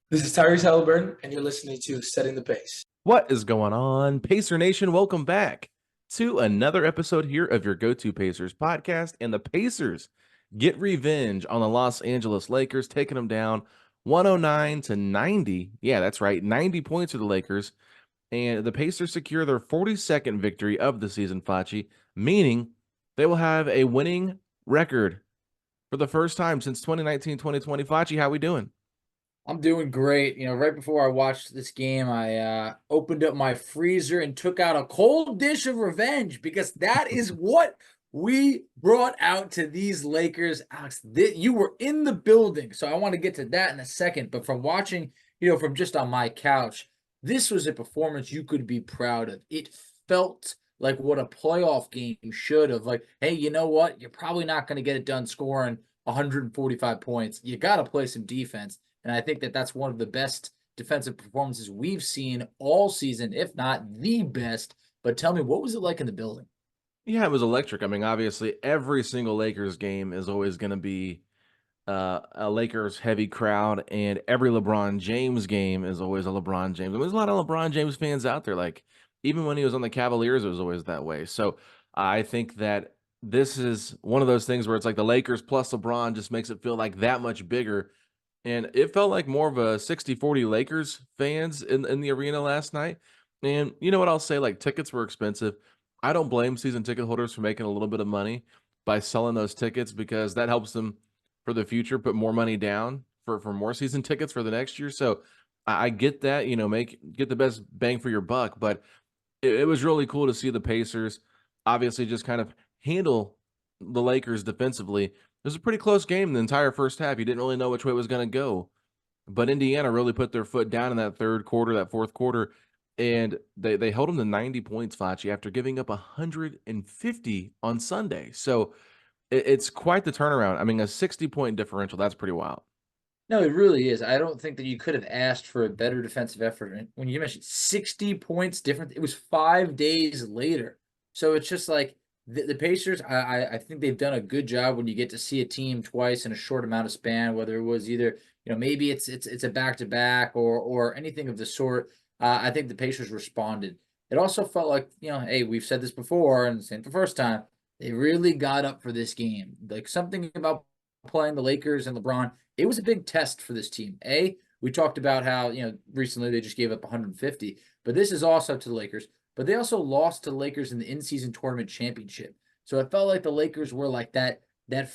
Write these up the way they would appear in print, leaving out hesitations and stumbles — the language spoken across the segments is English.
This is Tyrese Haliburton, and you're listening to Setting the Pace. What is going on, Pacer Nation? Welcome back to another episode here of your go-to Pacers podcast. And the Pacers get revenge on the Los Angeles Lakers, taking them down 109 to 90. Yeah, that's right, 90 points for the Lakers. And the Pacers secure their 42nd victory of the season, Facci, meaning they will have a winning record for the first time since 2019-2020. Facci, how we doing? I'm doing great. Right before I watched this game, I opened up my freezer and took out a cold dish of revenge because that is what we brought out to these Lakers. Alex, you were in the building, so I want to get to that in a second. But from watching, from just on my couch, this was a performance you could be proud of. It felt like what a playoff game should have. Like, hey, you know what? You're probably not going to get it done scoring 145 points. You got to play some defense. And I think that that's one of the best defensive performances we've seen all season, if not the best. But tell me, what was it like in the building? Yeah, it was electric. I mean, obviously, every single Lakers game is always going to be a Lakers heavy crowd, and every LeBron James game is always a LeBron James. I mean, there's a lot of LeBron James fans out there. Like, even when he was on the Cavaliers, it was always that way. So I think that this is one of those things where it's like the Lakers plus LeBron just makes it feel like that much bigger. And it felt like more of a 60-40 Lakers fans in the arena last night. And you know what I'll say? Like, tickets were expensive. I don't blame season ticket holders for making a little bit of money by selling those tickets because that helps them for the future put more money down for more season tickets for the next year. So I get that, get the best bang for your buck. But it was really cool to see the Pacers obviously just kind of handle the Lakers defensively. It was a pretty close game the entire first half. You didn't really know which way it was going to go. But Indiana really put their foot down in that third quarter, that fourth quarter, and they held them to 90 points, Facci, after giving up 150 on Sunday. So it's quite the turnaround. I mean, a 60-point differential, that's pretty wild. No, it really is. I don't think that you could have asked for a better defensive effort. And when you mentioned 60 points different, it was 5 days later. So it's just like the Pacers, I think they've done a good job when you get to see a team twice in a short amount of span, whether it was either, maybe it's a back-to-back or anything of the sort. I think the Pacers responded. It also felt like, hey, we've said this before, and it's the first time, they really got up for this game. Like something about playing the Lakers and LeBron, it was a big test for this team. We talked about how, recently they just gave up 150, but this is also to the Lakers. But they also lost to the Lakers in the in-season tournament championship. So it felt like the Lakers were like that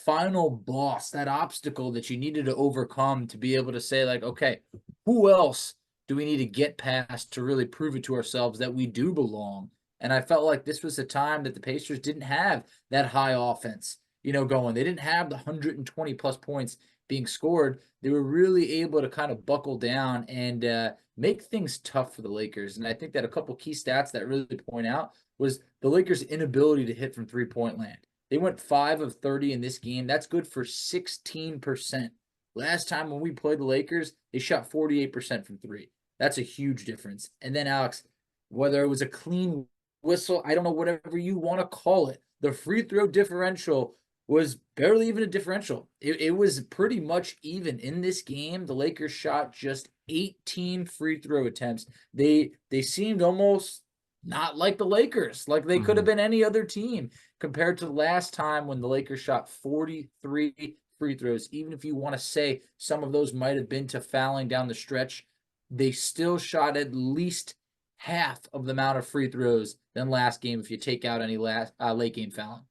final boss, that obstacle that you needed to overcome to be able to say, like, okay, who else do we need to get past to really prove it to ourselves that we do belong? And I felt like this was a time that the Pacers didn't have that high offense, going. They didn't have the 120 plus points being scored. They were really able to kind of buckle down and make things tough for the Lakers. And I think that a couple key stats that really point out was the Lakers' inability to hit from three-point land. They went 5 of 30 in this game. That's good for 16%. Last time when we played the Lakers, they shot 48% from three. That's a huge difference. And then, Alex, whether it was a clean whistle, I don't know, whatever you want to call it, the free throw differential was barely even a differential. It was pretty much even in this game. The Lakers shot just 18 free throw attempts. They seemed almost not like the Lakers, like they could have been any other team compared to last time when the Lakers shot 43 free throws. Even if you want to say some of those might have been to fouling down the stretch, they still shot at least half of the amount of free throws than last game if you take out any late game fouling.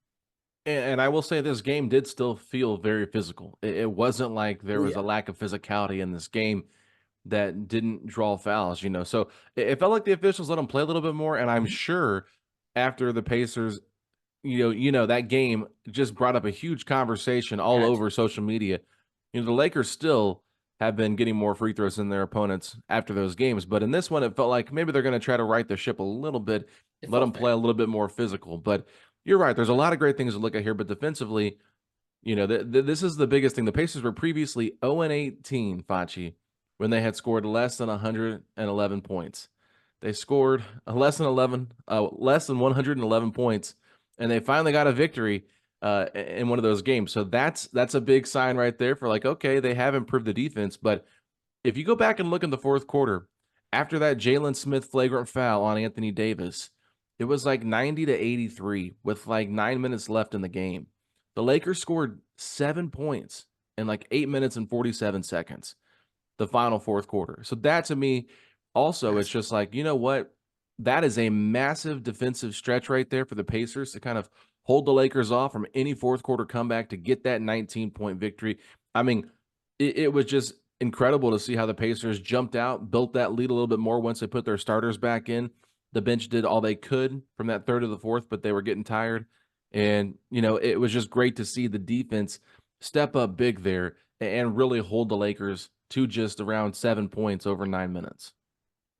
And I will say this game did still feel very physical. It wasn't like there was a lack of physicality in this game that didn't draw fouls, So it felt like the officials let them play a little bit more. And I'm sure after the Pacers, that game just brought up a huge conversation all over social media. The Lakers still have been getting more free throws than their opponents after those games. But in this one, it felt like maybe they're going to try to right the ship a little bit, let them play a little bit more physical. But you're right. There's a lot of great things to look at here. But defensively, this is the biggest thing. The Pacers were previously 0-18, Facci, when they had scored less than 111 points. They scored less than 111 points, and they finally got a victory in one of those games. So that's a big sign right there for like, okay, they have improved the defense, but if you go back and look in the fourth quarter, after that Jalen Smith flagrant foul on Anthony Davis, it was like 90-83 with like 9 minutes left in the game. The Lakers scored 7 points in like 8 minutes and 47 seconds, the final fourth quarter. So that to me, also, it's just like, you know what? That is a massive defensive stretch right there for the Pacers to kind of hold the Lakers off from any fourth quarter comeback to get that 19-point victory. I mean, it was just incredible to see how the Pacers jumped out, built that lead a little bit more once they put their starters back in. The bench did all they could from that third to the fourth, but they were getting tired. And, you know, it was just great to see the defense step up big there and really hold the Lakers to just around 7 points over 9 minutes.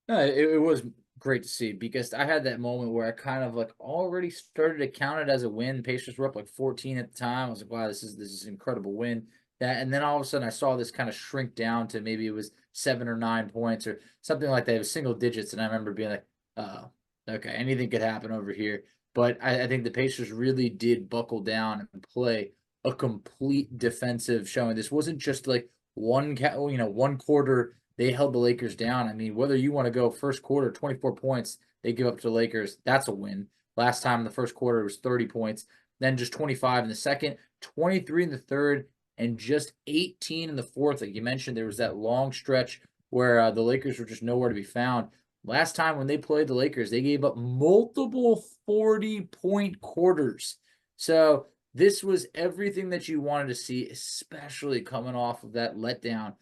No, it was great to see because I had that moment where I kind of like already started to count it as a win. Pacers were up like 14 at the time. I was like, wow, this is an incredible win. And then all of a sudden I saw this kind of shrink down to maybe it was 7 or 9 points or something like that. It was single digits, and I remember being like, oh, okay, anything could happen over here. But I think the Pacers really did buckle down and play a complete defensive showing. This wasn't just like one quarter they held the Lakers down. I mean, whether you want to go first quarter, 24 points, they give up to the Lakers, that's a win. Last time in the first quarter, it was 30 points, then just 25 in the second, 23 in the third, and just 18 in the fourth. Like you mentioned, there was that long stretch where the Lakers were just nowhere to be found. Last time when they played the Lakers, they gave up multiple 40-point quarters. So this was everything that you wanted to see, especially coming off of that letdown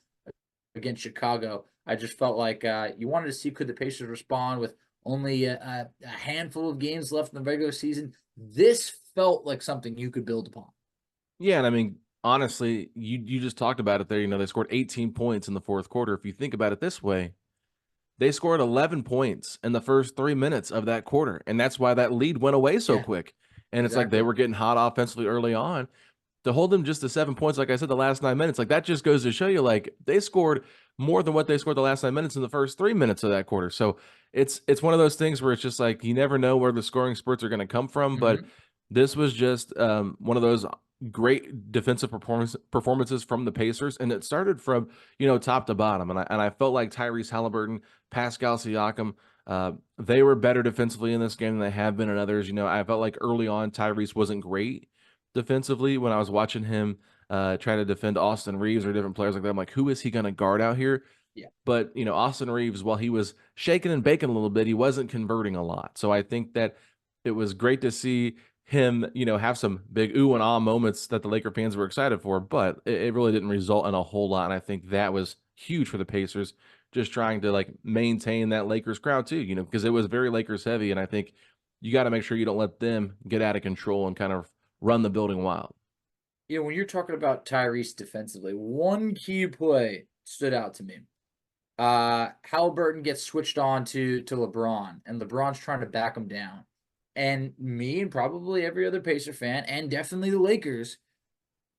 against Chicago. I just felt like you wanted to see, could the Pacers respond with only a handful of games left in the regular season. This felt like something you could build upon. Yeah, and I mean, honestly, you just talked about it there. You know, they scored 18 points in the fourth quarter. If you think about it this way, they scored 11 points in the first 3 minutes of that quarter, and that's why that lead went away so quick. And it's like they were getting hot offensively early on. To hold them just to 7 points, like I said, the last 9 minutes, like that just goes to show you, like they scored more than what they scored the last 9 minutes in the first 3 minutes of that quarter. So it's one of those things where it's just like you never know where the scoring spurts are going to come from. But this was just one of those great defensive performances from the Pacers, and it started from top to bottom. And I felt like Tyrese Haliburton, Pascal Siakam, they were better defensively in this game than they have been in others. You know, I felt like early on Tyrese wasn't great defensively when I was watching him try to defend Austin Reeves or different players like that. I'm like, who is he going to guard out here? Yeah. But, Austin Reeves, while he was shaking and baking a little bit, he wasn't converting a lot. So I think that it was great to see him, have some big ooh and ah moments that the Laker fans were excited for, but it really didn't result in a whole lot. And I think that was huge for the Pacers, just trying to like maintain that Lakers crowd too, because it was very Lakers heavy. And I think you got to make sure you don't let them get out of control and kind of run the building wild. Yeah, when you're talking about Tyrese defensively, one key play stood out to me. Haliburton gets switched on to LeBron, and LeBron's trying to back him down. And me and probably every other Pacer fan, and definitely the Lakers,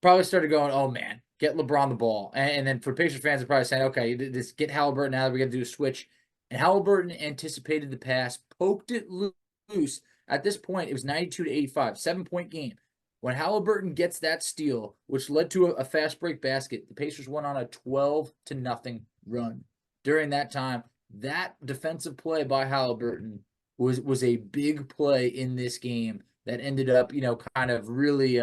probably started going, oh man, get LeBron the ball. And then for Pacer fans, they're probably saying, okay, this get Haliburton out, we got to do a switch. And Haliburton anticipated the pass, poked it loose. At this point, it was 92-85, 7-point game. When Haliburton gets that steal, which led to a fast break basket, the Pacers went on a 12-0 run. During that time, that defensive play by Haliburton was a big play in this game that ended up, kind of really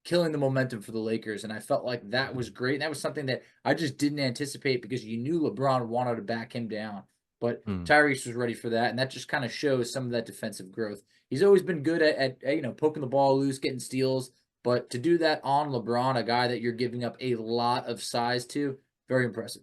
killing the momentum for the Lakers. And I felt like that was great. And that was something that I just didn't anticipate because you knew LeBron wanted to back him down. But Tyrese was ready for that, and that just kind of shows some of that defensive growth. He's always been good at poking the ball loose, getting steals, but to do that on LeBron, a guy that you're giving up a lot of size to, very impressive.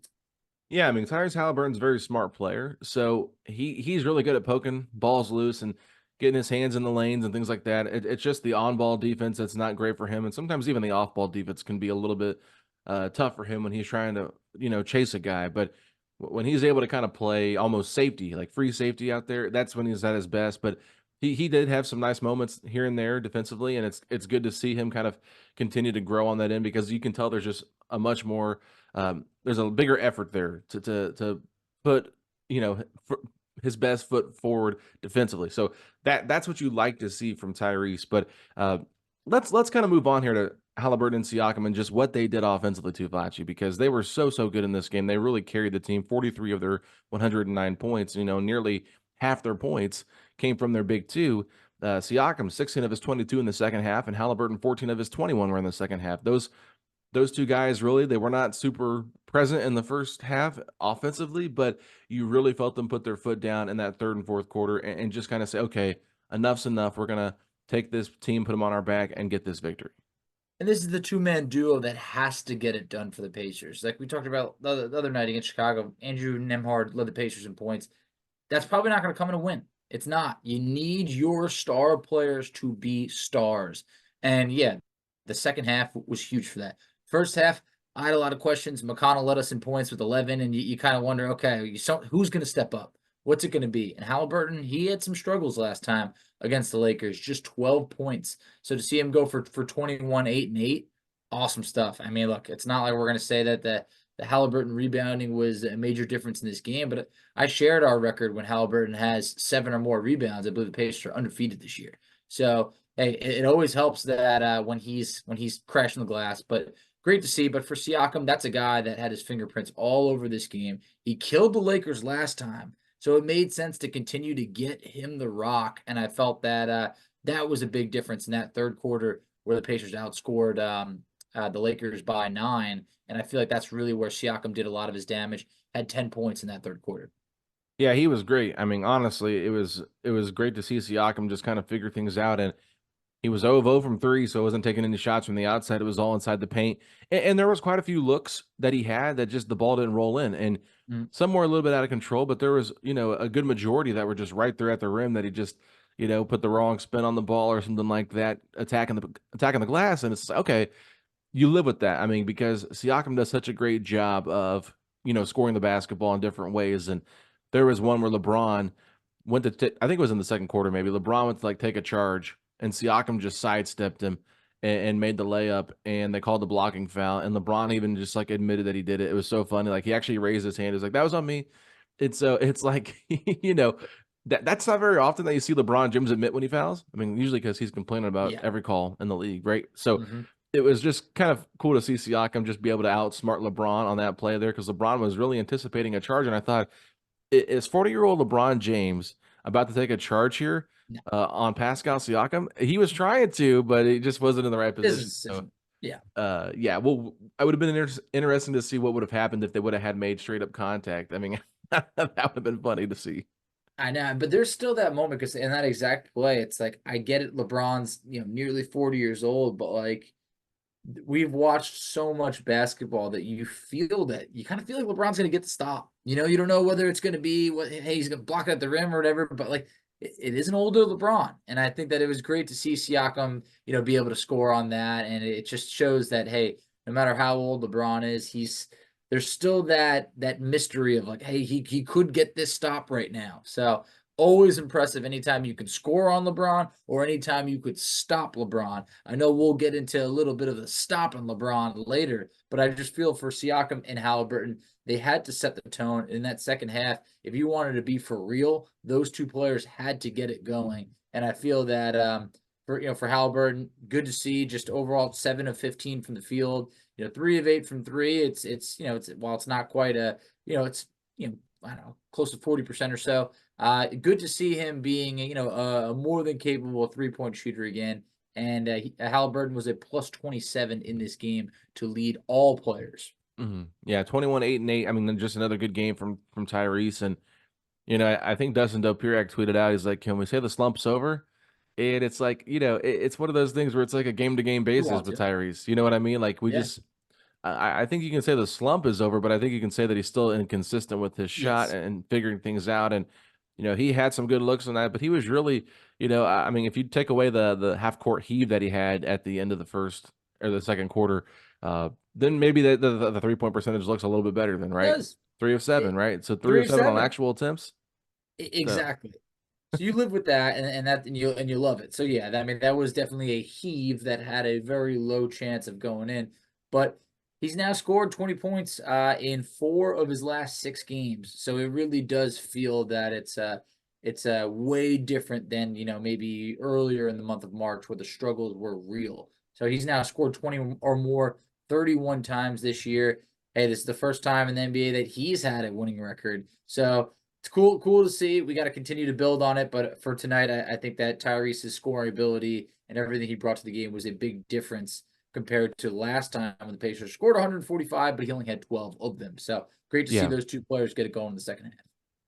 Yeah, I mean, Tyrese Haliburton's a very smart player, so he's really good at poking balls loose and getting his hands in the lanes and things like that. It's just the on-ball defense that's not great for him, and sometimes even the off-ball defense can be a little bit tough for him when he's trying to chase a guy, but when he's able to kind of play almost safety, like free safety out there, that's when he's at his best. But he did have some nice moments here and there defensively, and it's good to see him kind of continue to grow on that end because you can tell there's just a much more there's a bigger effort there to put his best foot forward defensively. So that's what you like to see from Tyrese. But let's kind of move on here to Haliburton and Siakam and just what they did offensively to Facci, because they were so good in this game. They really carried the team. 43 of their 109 points, nearly half their points came from their big two. Siakam, 16 of his 22 in the second half, and Haliburton, 14 of his 21 were in the second half. Those two guys, really, they were not super present in the first half offensively, but you really felt them put their foot down in that third and fourth quarter and just kind of say, okay, enough's enough. We're going to take this team, put them on our back, and get this victory. And this is the two-man duo that has to get it done for the Pacers. Like we talked about the other night against Chicago, Andrew Nembhard led the Pacers in points. That's probably not going to come in a win. It's not. You need your star players to be stars. And yeah, the second half was huge for that. First half, I had a lot of questions. McConnell led us in points with 11, and you kind of wonder, okay, who's going to step up? What's it going to be? And Haliburton, he had some struggles last time against the Lakers, just 12 points. So to see him go for 21, 8, and 8, awesome stuff. I mean, look, it's not like we're going to say that the Haliburton rebounding was a major difference in this game, but I shared our record when Haliburton has 7 or more rebounds. I believe the Pacers are undefeated this year. So hey, it always helps that when he's crashing the glass, but great to see. But for Siakam, that's a guy that had his fingerprints all over this game. He killed the Lakers last time, so it made sense to continue to get him the rock. And I felt that that was a big difference in that third quarter where the Pacers outscored the Lakers by 9. And I feel like that's really where Siakam did a lot of his damage, had 10 points in that third quarter. Yeah, he was great. I mean, honestly, it was great to see Siakam just kind of figure things out. And he was 0 of 0 from 3, so he wasn't taking any shots from the outside. It was all inside the paint. And there was quite a few looks that he had that just the ball didn't roll in. And some were a little bit out of control, but there was, a good majority that were just right there at the rim that he just, put the wrong spin on the ball or something like that, attacking the glass. And it's okay, you live with that. I mean, because Siakam does such a great job of, scoring the basketball in different ways. And there was one where LeBron went to, I think it was in the second quarter, maybe LeBron went to take a charge, and Siakam just sidestepped him and made the layup, and they called the blocking foul. And LeBron even just admitted that he did it. It was so funny. He actually raised his hand. He was like, "That was on me." It's like, that's not very often that you see LeBron James admit when he fouls. I mean, usually because he's complaining about every call in the league, right? So it was just kind of cool to see Siakam just be able to outsmart LeBron on that play there, because LeBron was really anticipating a charge. And I thought, is 40-year-old LeBron James about to take a charge here on Pascal Siakam? He was trying to, but he just wasn't in the right position. So, yeah. Well, I would have been interesting to see what would have happened if they would have had made straight up contact. I mean, that would have been funny to see. I know, but there's still that moment because in that exact play, it's like, I get it. LeBron's, nearly 40 years old, but we've watched so much basketball that you kind of feel like LeBron's going to get the stop. You don't know whether it's going to be hey, he's going to block it at the rim or whatever, but it is an older LeBron. And I think that it was great to see Siakam, be able to score on that. And it just shows that, hey, no matter how old LeBron is, there's still that mystery of hey, he could get this stop right now. So always impressive anytime you can score on LeBron or anytime you could stop LeBron. I know we'll get into a little bit of the stop on LeBron later, but I just feel for Siakam and Haliburton, they had to set the tone in that second half. If you wanted to be for real, those two players had to get it going. And I feel that for Haliburton, good to see, just overall 7 of 15 from the field, 3 of 8 from 3. It's while it's not quite it's I don't know, close to 40% or so. Good to see him being, a more than capable 3-point shooter again. And Haliburton was a plus 27 in this game to lead all players. Yeah, 21, 8, and 8. I mean, just another good game from Tyrese. And, I think Dustin Dopirak tweeted out, he's like, "Can we say the slump's over?" And it's like, it's one of those things where it's like a game-to-game basis with Tyrese. You know what I mean? I think you can say the slump is over, but I think you can say that he's still inconsistent with his shot and figuring things out. And, he had some good looks on that, but he was really, I mean, if you take away the half-court heave that he had at the end of the first or the second quarter, then maybe the three-point percentage looks a little bit better than, right? 3 of 7, right? So 3 of 7 on actual attempts. Exactly. So you live with that, and you love it. So yeah, I mean, that was definitely a heave that had a very low chance of going in, but he's now scored 20 points in 4 of his last 6 games. So it really does feel that it's way different than maybe earlier in the month of March where the struggles were real. So he's now scored 20 or more 31 times this year. Hey, this is the first time in the NBA that he's had a winning record. So it's cool to see. We got to continue to build on it. But for tonight, I think that Tyrese's scoring ability and everything he brought to the game was a big difference compared to last time when the Pacers scored 145, but he only had 12 of them. So great to see Yeah. those two players get it going in the second half.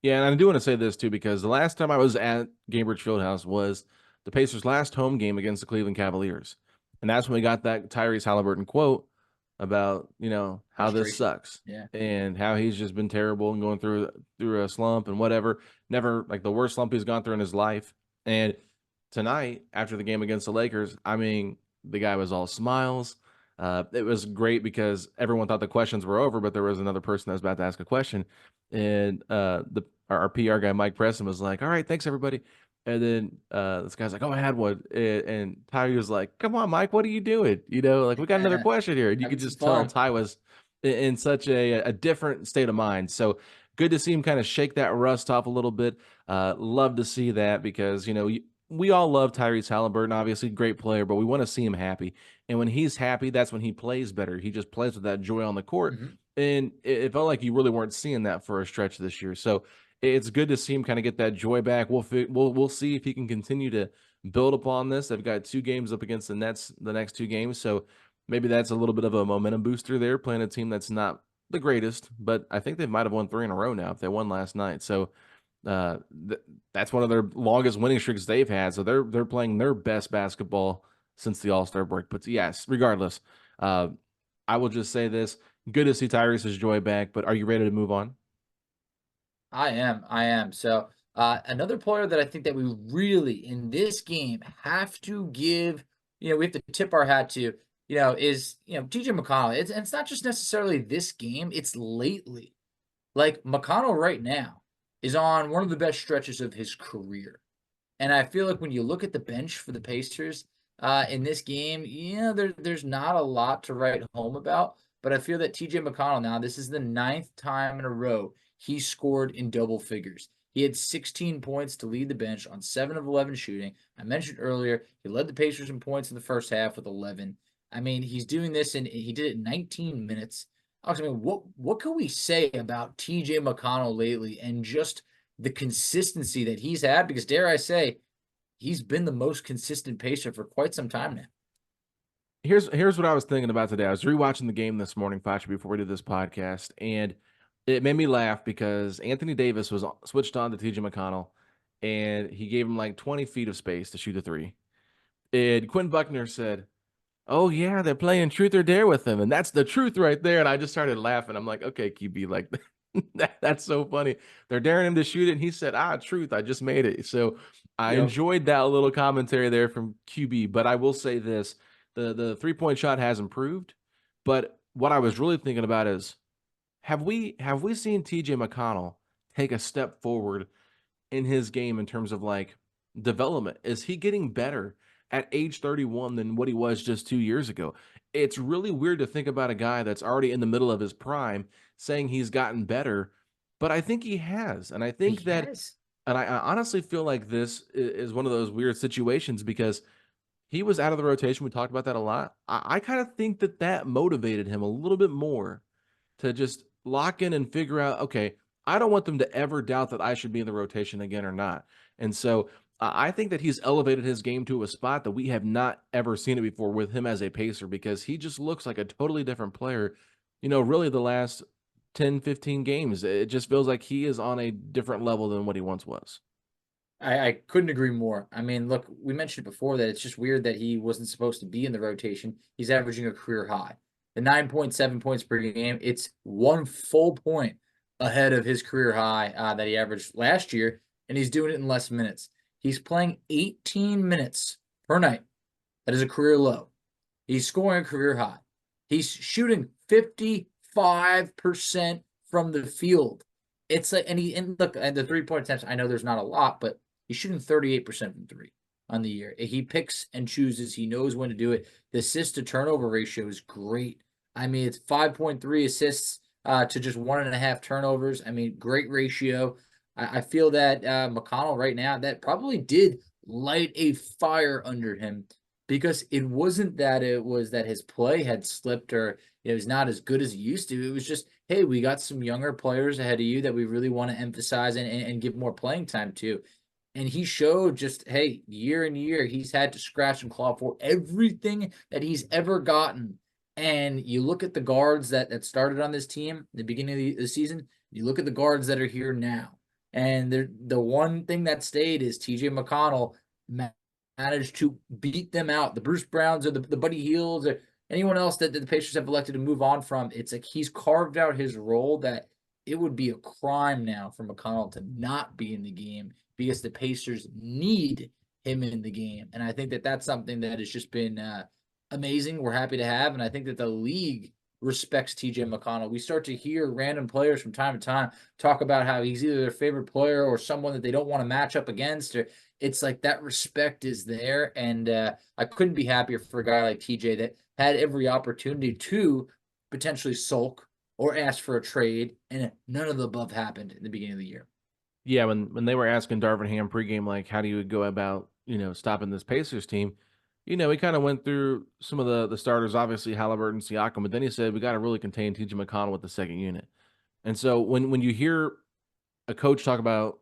Yeah, and I do want to say this too, because the last time I was at Gainbridge Fieldhouse was the Pacers' last home game against the Cleveland Cavaliers. And that's when we got that Tyrese Haliburton quote about, how this sucks. Yeah. And how he's just been terrible and going through a slump and whatever. Never like the worst slump he's gone through in his life. And tonight, after the game against the Lakers, I mean, the guy was all smiles. It was great because everyone thought the questions were over, but there was another person that was about to ask a question. And our PR guy, Mike Preston, was like, all right, thanks, everybody. And then this guy's like, oh, I had one. And Ty was like, come on, Mike, what are you doing? We got another question here. And you could just tell Ty was in such a different state of mind. So good to see him kind of shake that rust off a little bit. Love to see that because, we all love Tyrese Haliburton, obviously great player, but we want to see him happy. And when he's happy, that's when he plays better. He just plays with that joy on the court. Mm-hmm. And it felt like you really weren't seeing that for a stretch this year. So it's good to see him kind of get that joy back. We'll see if he can continue to build upon this. They've got 2 games up against the Nets the next 2 games. So maybe that's a little bit of a momentum booster there, playing a team that's not the greatest, but I think they might have won 3 in a row now if they won last night. So that's one of their longest winning streaks they've had. So they're playing their best basketball since the All-Star break. But yes, regardless, I will just say this. Good to see Tyrese's joy back, but are you ready to move on? I am. So another player that I think that we really in this game have to give, we have to tip our hat to, is TJ McConnell. It's not just necessarily this game, it's lately. Like McConnell right now is on one of the best stretches of his career. And I feel like when you look at the bench for the Pacers in this game, there's not a lot to write home about. But I feel that TJ McConnell now, this is the 9th time in a row he scored in double figures. He had 16 points to lead the bench on 7 of 11 shooting. I mentioned earlier, he led the Pacers in points in the first half with 11. I mean, he's doing this, and he did it in 19 minutes. I mean, what can we say about TJ McConnell lately and just the consistency that he's had? Because dare I say, he's been the most consistent Pacer for quite some time now. Here's what I was thinking about today. I was rewatching the game this morning, Facci, before we did this podcast, and it made me laugh because Anthony Davis was switched on to TJ McConnell, and he gave him like 20 feet of space to shoot a 3. And Quinn Buckner said, oh, yeah, they're playing truth or dare with him, and that's the truth right there. And I just started laughing. I'm like, okay, QB, like that's so funny. They're daring him to shoot it, and he said, truth, I just made it. So I enjoyed that little commentary there from QB, but I will say this. The 3-point shot has improved, but what I was really thinking about is, have we seen TJ McConnell take a step forward in his game in terms of like development? Is he getting better at age 31 than what he was just 2 years ago? It's really weird to think about a guy that's already in the middle of his prime saying he's gotten better, but I think he has. And I think and I honestly feel like this is one of those weird situations because he was out of the rotation. We talked about that a lot. I kind of think that motivated him a little bit more to just lock in and figure out, okay, I don't want them to ever doubt that I should be in the rotation again or not. And so I think that he's elevated his game to a spot that we have not ever seen it before with him as a Pacer, because he just looks like a totally different player. Really the last 10, 15 games, it just feels like he is on a different level than what he once was. I couldn't agree more. I mean, look, we mentioned before that it's just weird that he wasn't supposed to be in the rotation. He's averaging a career high. The 9.7 points per game, it's 1 full point ahead of his career high that he averaged last year, and he's doing it in less minutes. He's playing 18 minutes per night. That is a career low. He's scoring a career high. He's shooting 55% from the field. It's like, and look, and the 3-point attempts, I know there's not a lot, but he's shooting 38% from 3 on the year. He picks and chooses. He knows when to do it. The assist to turnover ratio is great. I mean, it's 5.3 assists to just 1.5 turnovers. I mean, great ratio. I feel that McConnell right now, that probably did light a fire under him because it wasn't that it was that his play had slipped or it was not as good as he used to. It was just, hey, we got some younger players ahead of you that we really want to emphasize and give more playing time to. And he showed just, hey, year and year, he's had to scratch and claw for everything that he's ever gotten. And you look at the guards that started on this team at the beginning of the season, you look at the guards that are here now. And the one thing that stayed is TJ McConnell managed to beat them out. The Bruce Browns or the Buddy Hields or anyone else that the Pacers have elected to move on from. It's like he's carved out his role that it would be a crime now for McConnell to not be in the game because the Pacers need him in the game. And I think that that's something that has just been amazing. We're happy to have. And I think that the league respects TJ McConnell. We start to hear random players from time to time talk about how he's either their favorite player or someone that they don't want to match up against. Or it's like that respect is there. And I couldn't be happier for a guy like TJ that had every opportunity to potentially sulk or ask for a trade, and none of the above happened in the beginning of the year. Yeah, when they were asking Darvin Ham pregame, like, how do you go about, stopping this Pacers team? He kind of went through some of the starters, obviously Haliburton, Siakam, but then he said, we got to really contain TJ McConnell with the second unit. And so when you hear a coach talk about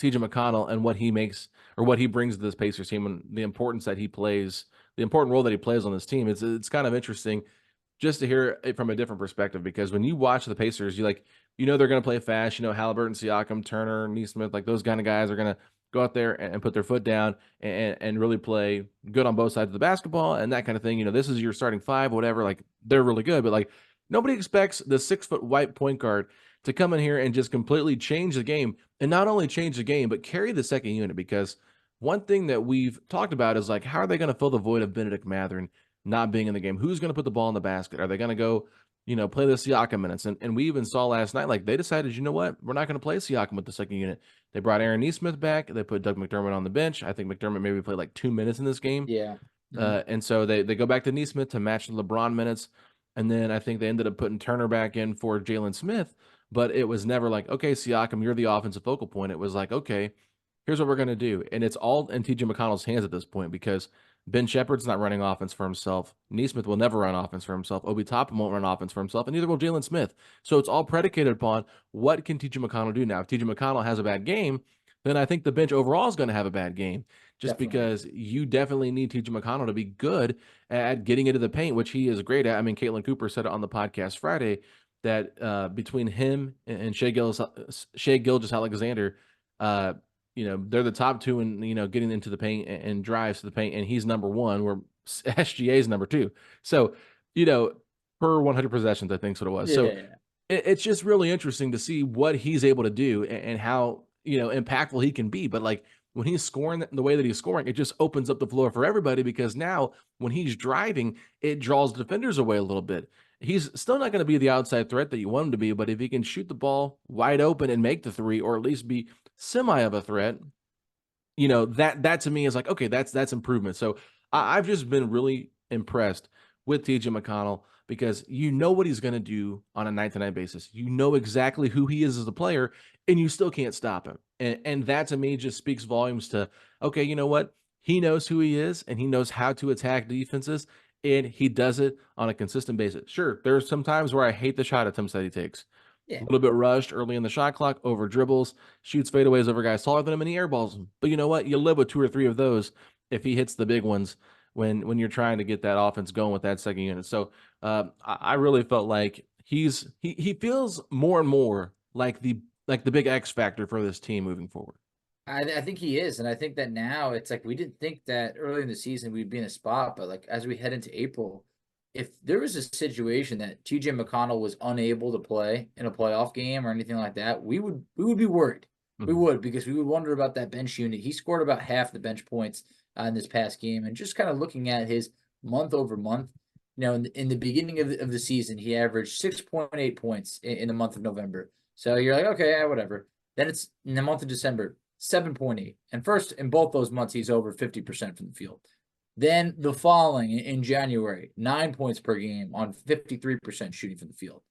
TJ McConnell and what he makes or what he brings to this Pacers team and the importance that he plays, the important role that he plays on this team, it's kind of interesting just to hear it from a different perspective, because when you watch the Pacers, they're going to play fast. Haliburton, Siakam, Turner, Nesmith, like those kind of guys are going to go out there and put their foot down and really play good on both sides of the basketball and that kind of thing. This is your starting five, whatever. Like, they're really good, but like, nobody expects the 6-foot white point guard to come in here and just completely change the game, and not only change the game, but carry the second unit. Because one thing that we've talked about is, like, how are they going to fill the void of Benedict Mathurin not being in the game? Who's going to put the ball in the basket? Are they going to go, play the Siakam minutes? And we even saw last night, like, they decided, you know what? We're not going to play Siakam with the second unit. They brought Aaron Nesmith back. They put Doug McDermott on the bench. I think McDermott maybe played like 2 minutes in this game. Yeah. And so they go back to Nesmith to match the LeBron minutes. And then I think they ended up putting Turner back in for Jalen Smith. But it was never like, okay, Siakam, you're the offensive focal point. It was like, okay, here's what we're going to do. And it's all in TJ McConnell's hands at this point, because Ben Shepherd's not running offense for himself. Nesmith will never run offense for himself. Obi Toppin won't run offense for himself, and neither will Jalen Smith. So it's all predicated upon what can TJ McConnell do now. If TJ McConnell has a bad game, then I think the bench overall is going to have a bad game, just because you definitely need TJ McConnell to be good at getting into the paint, which he is great at. I mean, Caitlin Cooper said it on the podcast Friday that between him and Shai Gilgeous-Alexander, they're the top two in, getting into the paint and drives to the paint, and he's number one, where SGA is number two. So, per 100 possessions, I think is what it was. Yeah. So it's just really interesting to see what he's able to do and how, impactful he can be. But like, when he's scoring the way that he's scoring, it just opens up the floor for everybody, because now when he's driving, it draws defenders away a little bit. He's still not going to be the outside threat that you want him to be, but if he can shoot the ball wide open and make the three, or at least be semi of a threat, that to me is like, okay, that's improvement. So I've just been really impressed with TJ McConnell, because what he's going to do on a night-to-night basis. You know exactly who he is as a player, and you still can't stop him. And that to me just speaks volumes to, okay, you know what? He knows who he is, and he knows how to attack defenses, and he does it on a consistent basis. Sure, there's some times where I hate the shot attempts that he takes. Yeah. A little bit rushed early in the shot clock, over dribbles, shoots fadeaways over guys taller than him, and he airballs them. But you know what? You live with 2 or 3 of those if he hits the big ones when you're trying to get that offense going with that second unit. So I really felt like he feels more and more like the big X factor for this team moving forward. I think he is, and I think that now it's like we didn't think that early in the season we'd be in a spot, but like as we head into April, if there was a situation that TJ McConnell was unable to play in a playoff game or anything like that, we would be worried. Mm-hmm. We would, because we would wonder about that bench unit. He scored about half the bench points in this past game, and just kind of looking at his month over month, in the beginning of the season, he averaged 6.8 points in the month of November. So you're like, okay, whatever. Then it's in the month of December, 7.8. And first, in both those months, he's over 50% from the field. Then the following, in January, 9 points per game on 53% shooting from the field.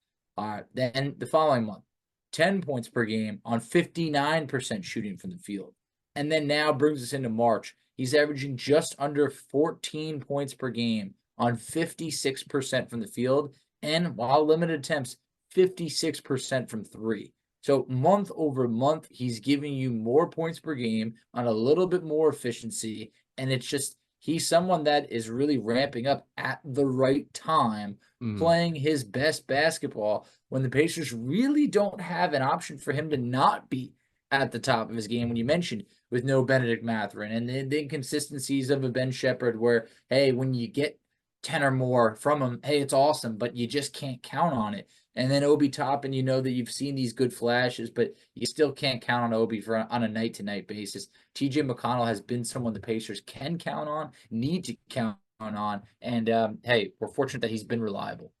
Then the following month, 10 points per game on 59% shooting from the field. And then now brings us into March. He's averaging just under 14 points per game on 56% from the field, and while limited attempts, 56% from three. So month over month, he's giving you more points per game on a little bit more efficiency. And it's just, he's someone that is really ramping up at the right time, playing his best basketball when the Pacers really don't have an option for him to not be at the top of his game. When you mentioned with no Benedict Mathurin and the inconsistencies of a Ben Shepherd where, hey, when you get 10 or more from him, hey, it's awesome, but you just can't count on it. And then Obi Toppin, you know that you've seen these good flashes, but you still can't count on Obi on a night-to-night basis. TJ McConnell has been someone the Pacers can count on, need to count on, and hey, we're fortunate that he's been reliable.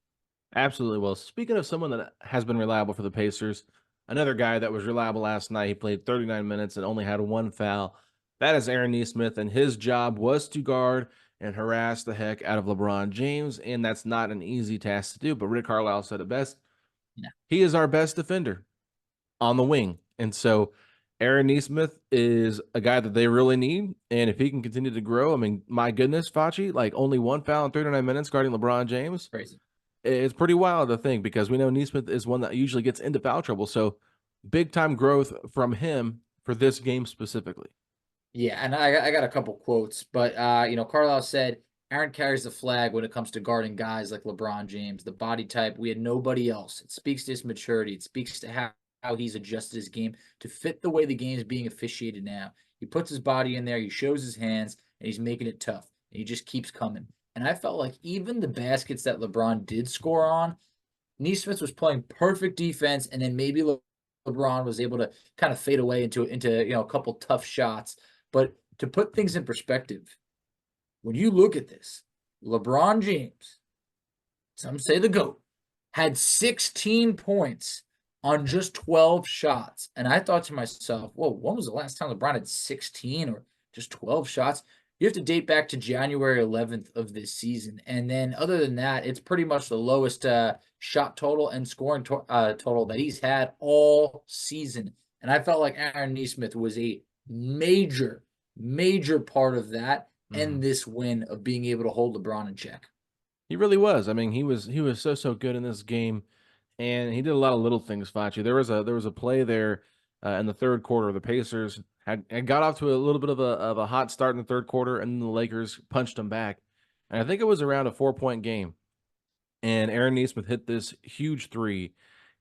Absolutely. Well, speaking of someone that has been reliable for the Pacers, another guy that was reliable last night, he played 39 minutes and only had one foul. That is Aaron Nesmith, and his job was to guard and harass the heck out of LeBron James, and that's not an easy task to do, but Rick Carlisle said it best. Yeah. He is our best defender on the wing, and so Aaron Nesmith is a guy that they really need, and if he can continue to grow, I mean, my goodness, Facci, like only one foul in 39 minutes guarding LeBron James. Crazy. It's pretty wild to think because we know Nesmith is one that usually gets into foul trouble, so big time growth from him for this game specifically. Yeah, and I got a couple quotes, but Carlisle said Aaron carries the flag when it comes to guarding guys like LeBron James, the body type. We had nobody else. It speaks to his maturity. It speaks to how he's adjusted his game to fit the way the game is being officiated now. He puts his body in there, he shows his hands, and he's making it tough. And he just keeps coming. And I felt like even the baskets that LeBron did score on, Nesmith was playing perfect defense, and then maybe LeBron was able to kind of fade away into a couple tough shots. But to put things in perspective, when you look at this, LeBron James, some say the GOAT, had 16 points on just 12 shots. And I thought to myself, whoa, when was the last time LeBron had 16 or just 12 shots? You have to date back to January 11th of this season. And then other than that, it's pretty much the lowest shot total and scoring total that he's had all season. And I felt like Aaron Nesmith was a major part of that and this win of being able to hold LeBron in check. He really was. I mean, he was so good in this game, and he did a lot of little things, Facci. There was a play there in the third quarter. The Pacers had got off to a little bit of a hot start in the third quarter, and then the Lakers punched them back. And I think it was around a 4-point game. And Aaron Nesmith hit this huge three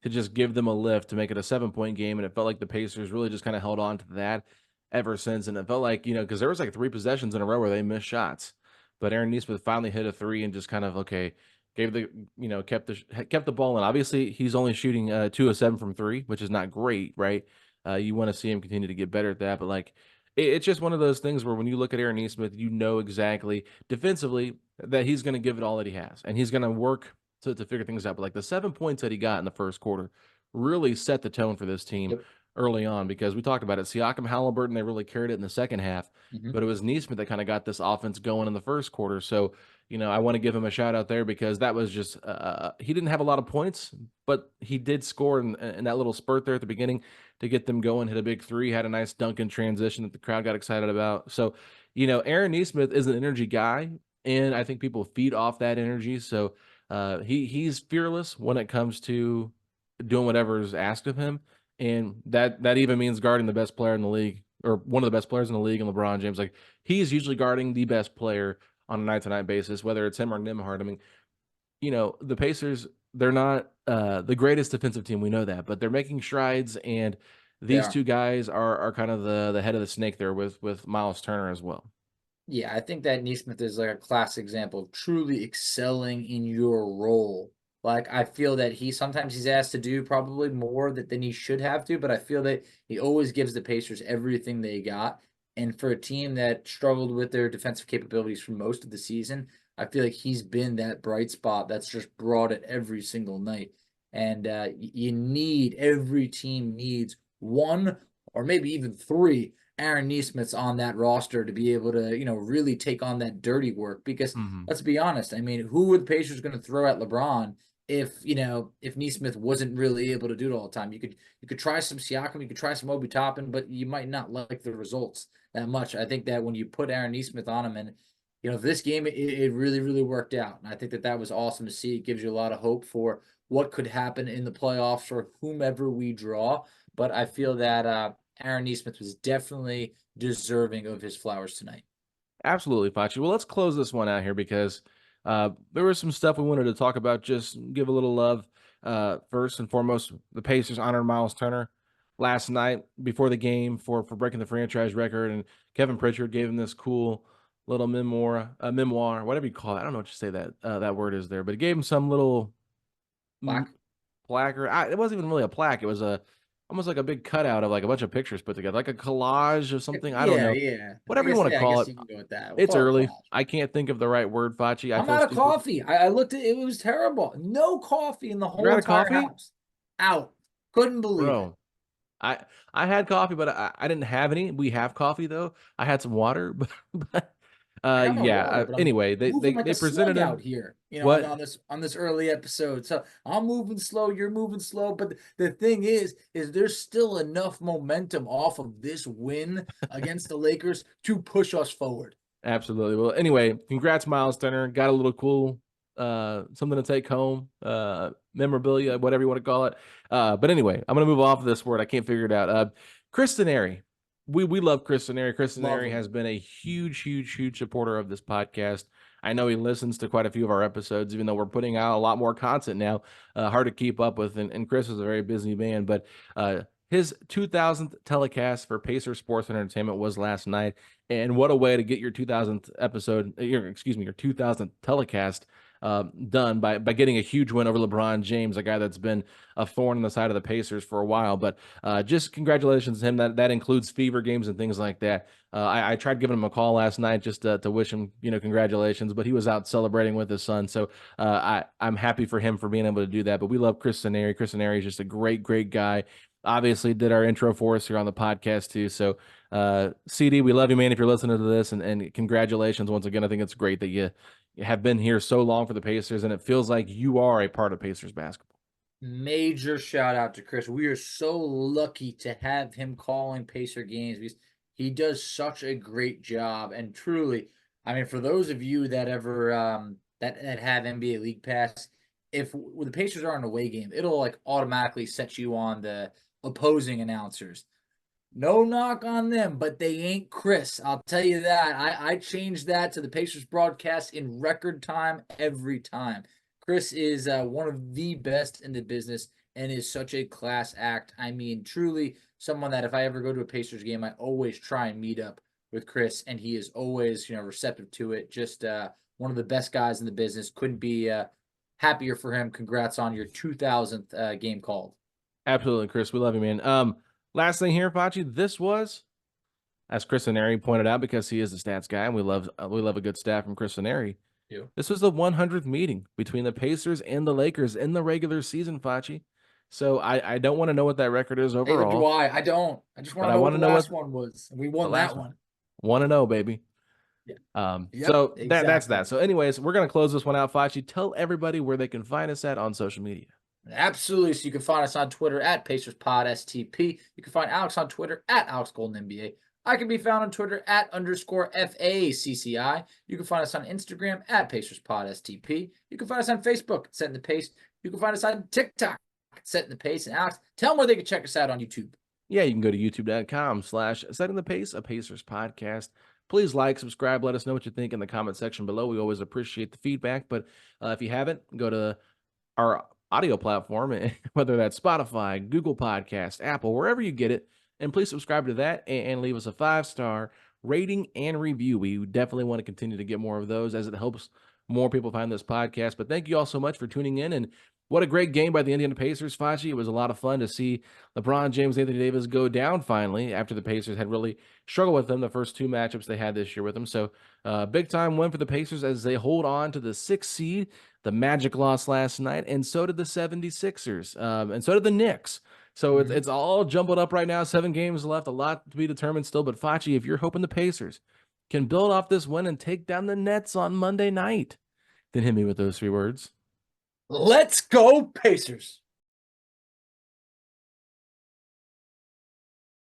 to just give them a lift to make it a 7-point game. And it felt like the Pacers really just kind of held on to that ever since. And it felt like, because there was like 3 possessions in a row where they missed shots. But Aaron Nesmith finally hit a three and just kind of, gave the, kept the ball in. Obviously, he's only shooting 2 of 7 from 3, which is not great, right? You want to see him continue to get better at that. But it's just one of those things where when you look at Aaron Nesmith, you know exactly defensively that he's going to give it all that he has. And he's going to work to figure things out. But the 7 points that he got in the first quarter really set the tone for this team early on, because we talked about it. Siakam, Haliburton, they really carried it in the second half. But it was Nesmith that kind of got this offense going in the first quarter. So, I want to give him a shout out there because that was just he didn't have a lot of points, but he did score in that little spurt there at the beginning to get them going, hit a big three, had a nice dunk in transition that the crowd got excited about. So, Aaron Nesmith is an energy guy, and I think people feed off that energy. So he's fearless when it comes to doing whatever is asked of him. And that even means guarding the best player in the league, or one of the best players in the league, and LeBron James. He's usually guarding the best player on a night-to-night basis, whether it's him or Nembhard. I mean, the Pacers, they're not the greatest defensive team. We know that, but they're making strides, and these two guys are kind of the head of the snake there with Myles Turner as well. Yeah, I think that Nesmith is like a classic example of truly excelling in your role. I feel that sometimes he's asked to do probably more than he should have to, but I feel that he always gives the Pacers everything they got. And for a team that struggled with their defensive capabilities for most of the season, I feel like he's been that bright spot that's just brought it every single night. And every team needs 1 or maybe even 3 Aaron Nesmiths on that roster to be able to, really take on that dirty work. Because let's be honest, I mean, who were the Pacers going to throw at LeBron if Nesmith wasn't really able to do it all the time. You could try some Siakam, you could try some Obi Toppin, but you might not like the results that much. I think that when you put Aaron Nesmith on him, and this game it really really worked out, and I think that was awesome to see. It gives you a lot of hope for what could happen in the playoffs or whomever we draw. But I feel that Aaron Nesmith was definitely deserving of his flowers tonight. Absolutely, Facci. Well, let's close this one out here because there was some stuff we wanted to talk about. Just give a little love. First and foremost, the Pacers honored Myles Turner last night before the game for breaking the franchise record, and Kevin Pritchard gave him this cool little memoir, whatever you call it. I don't know what you say that word is there, but he gave him some little plaque. It wasn't even really a plaque. It was almost like a big cutout of like a bunch of pictures put together, like a collage of something. I don't know. Yeah. Whatever you want to call it. You can go with that. It's early. I can't think of the right word, Facci. I'm out of coffee. I looked at it. It was terrible. No coffee in the whole entire house. Out. Couldn't believe it. I had coffee, but I didn't have any. We have coffee though. I had some water, but anyway, they presented him out here, on this early episode. So I'm moving slow, you're moving slow, but the thing is there's still enough momentum off of this win against the Lakers to push us forward. Absolutely. Well, anyway, congrats, Myles Turner. Got a little cool something to take home, memorabilia, whatever you want to call it. But anyway, I'm gonna move off of this word. I can't figure it out. Chris Denari. We love Chris Denari. Chris Denari has been a huge supporter of this podcast. I know he listens to quite a few of our episodes, even though we're putting out a lot more content now. Hard to keep up with, and Chris is a very busy man. But his 2000th telecast for Pacer Sports and Entertainment was last night, and what a way to get your 2000th episode, your 2000th telecast done by getting a huge win over LeBron James, a guy that's been a thorn in the side of the Pacers for a while. But just congratulations to him. That includes fever games and things like that. I tried giving him a call last night just to wish him congratulations, but he was out celebrating with his son. So I'm happy for him for being able to do that. But we love Chris Denari. Chris Denari is just a great guy. Obviously did our intro for us here on the podcast too. So CD, we love you, man, if you're listening to this, and congratulations once again. I think it's great that you have been here so long for the Pacers, and it feels like you are a part of Pacers basketball. Major shout out to Chris. We are so lucky to have him calling Pacer games because he does such a great job. And truly, I mean, for those of you that ever that have NBA League Pass, if the Pacers are an away game, it'll like automatically set you on the opposing announcers. No knock on them, but they ain't Chris. I'll tell you that. I changed that to the Pacers broadcast in record time every time. Chris is one of the best in the business and is such a class act. I mean, truly someone that if I ever go to a Pacers game, I always try and meet up with Chris, and he is always, receptive to it. Just one of the best guys in the business. Couldn't be happier for him. Congrats on your 2000th game called. Absolutely, Chris. We love you, man. Last thing here, Facci, this was, as Chris Denari pointed out, because he is the stats guy, and we love a good stat from Chris Denari. Yeah. This was the 100th meeting between the Pacers and the Lakers in the regular season, Facci. So I don't want to know what that record is overall. Neither do I. I don't. I just want to know what the last one was. We won that one. 1-0, baby. Yeah. So exactly. That's that. So anyways, we're going to close this one out, Facci. Tell everybody where they can find us at on social media. Absolutely. So you can find us on Twitter at PacersPodSTP. You can find Alex on Twitter at AlexGoldenNBA. I can be found on Twitter at _FACCI. You can find us on Instagram at PacersPodSTP. You can find us on Facebook, Setting the Pace. You can find us on TikTok, Setting the Pace. And Alex, tell them where they can check us out on YouTube. Yeah, you can go to youtube.com/Setting the Pace, a Pacers podcast. Please like, subscribe, let us know what you think in the comment section below. We always appreciate the feedback. But if you haven't, go to our audio platform, whether that's Spotify, Google Podcast, Apple, wherever you get it, and please subscribe to that and leave us a 5-star rating and review. We definitely want to continue to get more of those as it helps more people find this podcast. But thank you all so much for tuning in, and what a great game by the Indiana Pacers, Facci. It was a lot of fun to see LeBron James, Anthony Davis go down finally after the Pacers had really struggled with them the first two matchups they had this year with them. So big time win for the Pacers as they hold on to the 6th seed. The Magic lost last night, and so did the 76ers, and so did the Knicks. So it's all jumbled up right now. 7 games left, a lot to be determined still. But Facci, if you're hoping the Pacers can build off this win and take down the Nets on Monday night, then hit me with those 3 words. Let's go Pacers.